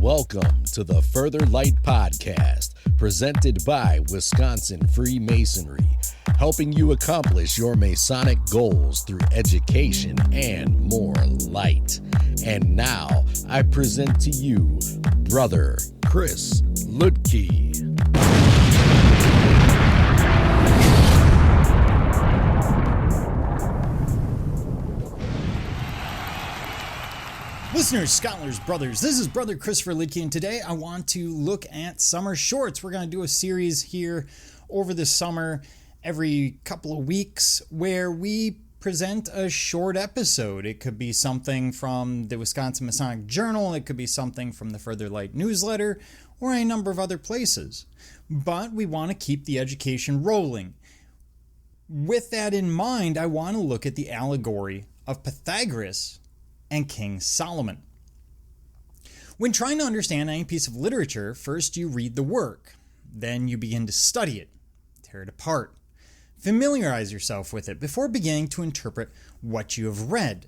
Welcome to the Further Light Podcast, presented by Wisconsin Freemasonry, helping you accomplish your Masonic goals through education and more light. And now, I present to you, Brother Chris Ludke. Listeners, scholars, brothers, this is Brother Christopher Lidke, and today I want to look at summer shorts. We're going to do a series here over the summer every couple of weeks where we present a short episode. It could be something from the Wisconsin Masonic Journal, it could be something from the Further Light newsletter, or a number of other places. But we want to keep the education rolling. With that in mind, I want to look at the allegory of Pythagoras and King Solomon. When trying to understand any piece of literature, first you read the work, then you begin to study it, tear it apart, familiarize yourself with it before beginning to interpret what you have read.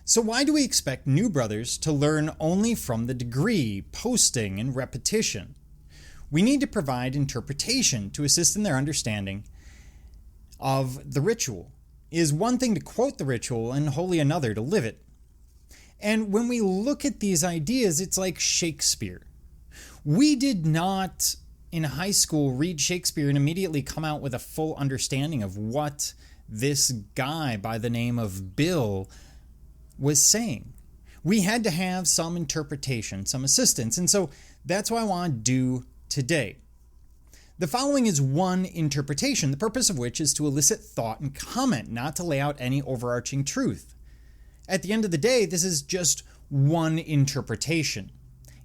So why do we expect new brothers to learn only from the degree, posting, and repetition? We need to provide interpretation to assist in their understanding of the ritual. It is one thing to quote the ritual and wholly another to live it. And when we look at these ideas, it's like Shakespeare. We did not, in high school, read Shakespeare and immediately come out with a full understanding of what this guy by the name of Bill was saying. We had to have some interpretation, some assistance, and so that's what I want to do today. The following is one interpretation, the purpose of which is to elicit thought and comment, not to lay out any overarching truth. At the end of the day, this is just one interpretation.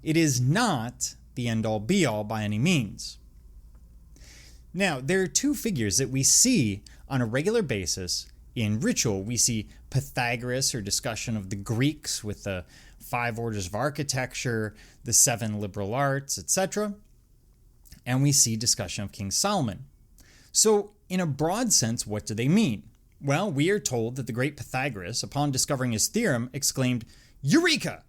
It is not the end-all be-all by any means. Now, there are two figures that we see on a regular basis in ritual. We see Pythagoras, or discussion of the Greeks with the 5 orders of architecture, the 7 liberal arts, etc. And we see discussion of King Solomon. So, in a broad sense, what do they mean? Well, we are told that the great Pythagoras, upon discovering his theorem, exclaimed, "Eureka!"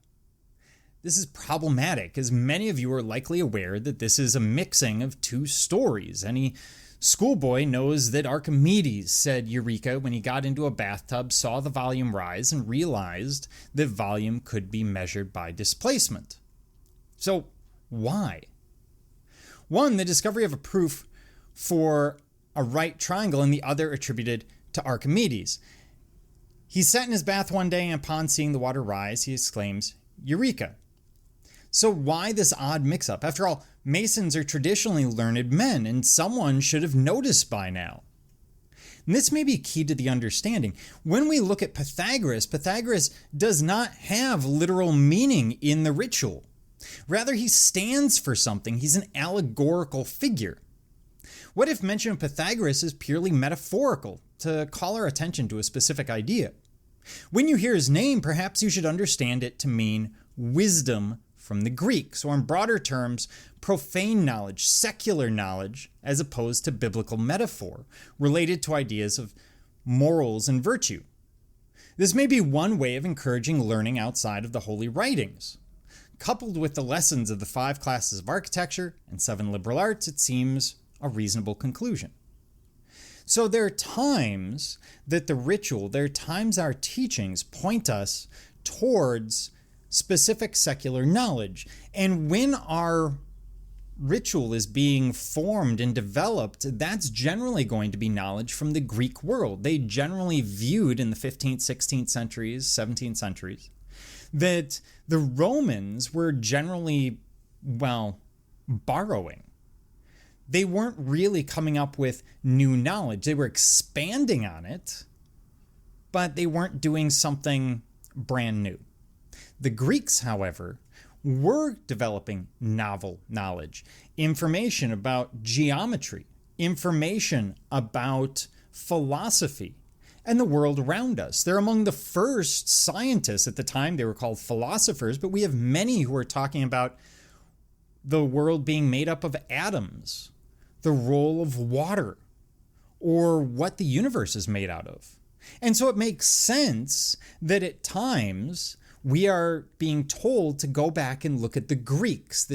This is problematic, as many of you are likely aware that this is a mixing of two stories. Any schoolboy knows that Archimedes said Eureka when he got into a bathtub, saw the volume rise, and realized that volume could be measured by displacement. So, why? One, the discovery of a proof for a right triangle, and the other attributed to Archimedes. He sat in his bath one day, and upon seeing the water rise, he exclaims, "Eureka!" So why this odd mix-up? After all, Masons are traditionally learned men, and someone should have noticed by now. And this may be key to the understanding. When we look at Pythagoras, Pythagoras does not have literal meaning in the ritual. Rather, he stands for something. He's an allegorical figure. What if mention of Pythagoras is purely metaphorical, to call our attention to a specific idea? When you hear his name, perhaps you should understand it to mean wisdom from the Greeks, or in broader terms, profane knowledge, secular knowledge, as opposed to biblical metaphor, related to ideas of morals and virtue. This may be one way of encouraging learning outside of the holy writings. Coupled with the lessons of the 5 classes of architecture and 7 liberal arts, it seems a reasonable conclusion. So there are times that the ritual, there are times our teachings point us towards specific secular knowledge. And when our ritual is being formed and developed, that's generally going to be knowledge from the Greek world. They generally viewed in the 15th, 16th centuries, 17th centuries, that the Romans were generally, borrowing. They weren't really coming up with new knowledge. They were expanding on it, but they weren't doing something brand new. The Greeks, however, were developing novel knowledge, information about geometry, information about philosophy, and the world around us. They're among the first scientists. At the time, they were called philosophers, but we have many who are talking about the world being made up of atoms, the role of water, or what the universe is made out of. And so it makes sense that at times we are being told to go back and look at the Greeks.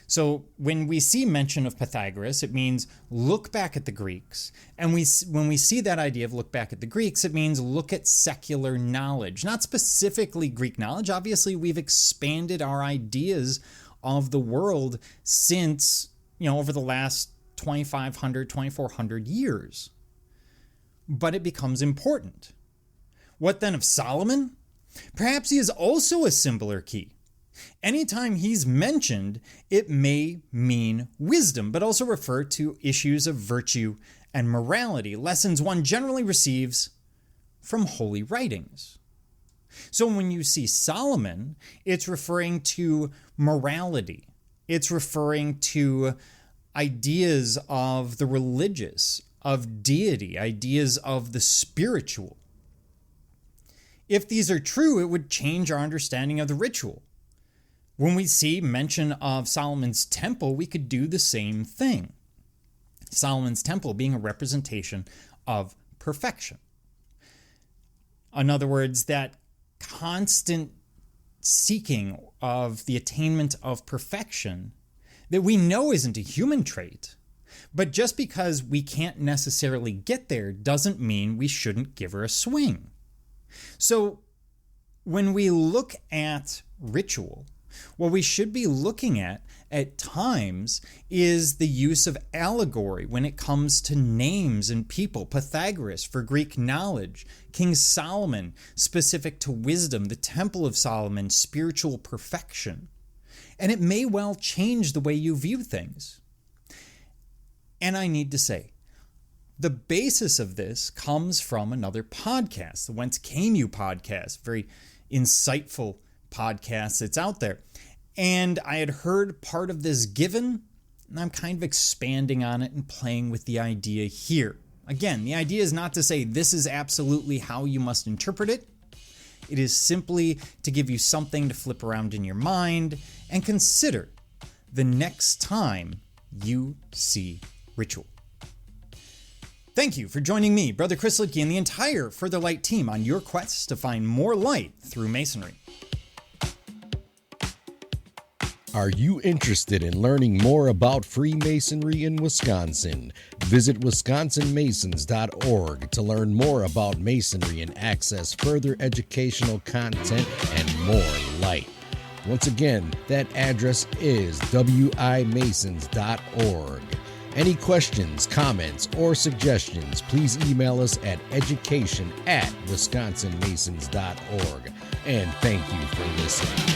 So when we see mention of Pythagoras, it means look back at the Greeks. And when we see that idea of look back at the Greeks, it means look at secular knowledge, not specifically Greek knowledge. Obviously, we've expanded our ideas of the world since, over the last 2,500, 2,400 years. But it becomes important. What then of Solomon? Perhaps he is also a similar key. Anytime he's mentioned, it may mean wisdom, but also refer to issues of virtue and morality, lessons one generally receives from holy writings. So when you see Solomon, it's referring to morality. It's referring to ideas of the religious, of deity, ideas of the spiritual. If these are true, it would change our understanding of the ritual. When we see mention of Solomon's temple, we could do the same thing. Solomon's temple being a representation of perfection. In other words, that constant seeking of the attainment of perfection that we know isn't a human trait, but just because we can't necessarily get there doesn't mean we shouldn't give her a swing. So when we look at ritual, what we should be looking at times is the use of allegory when it comes to names and people. Pythagoras for Greek knowledge, King Solomon specific to wisdom, the Temple of Solomon, spiritual perfection. And it may well change the way you view things. And I need to say, the basis of this comes from another podcast, the Whence Came You podcast, very insightful podcast that's out there. And I had heard part of this given, and I'm kind of expanding on it and playing with the idea here. Again, the idea is not to say this is absolutely how you must interpret it. It is simply to give you something to flip around in your mind and consider the next time you see ritual. Thank you for joining me, Brother Chris Lidke, and the entire Further Light team on your quest to find more light through Masonry. Are you interested in learning more about Freemasonry in Wisconsin? Visit wisconsinmasons.org to learn more about Masonry and access further educational content and more light. Once again, that address is wimasons.org. Any questions, comments, or suggestions, please email us at education@wisconsinmasons.org. And thank you for listening.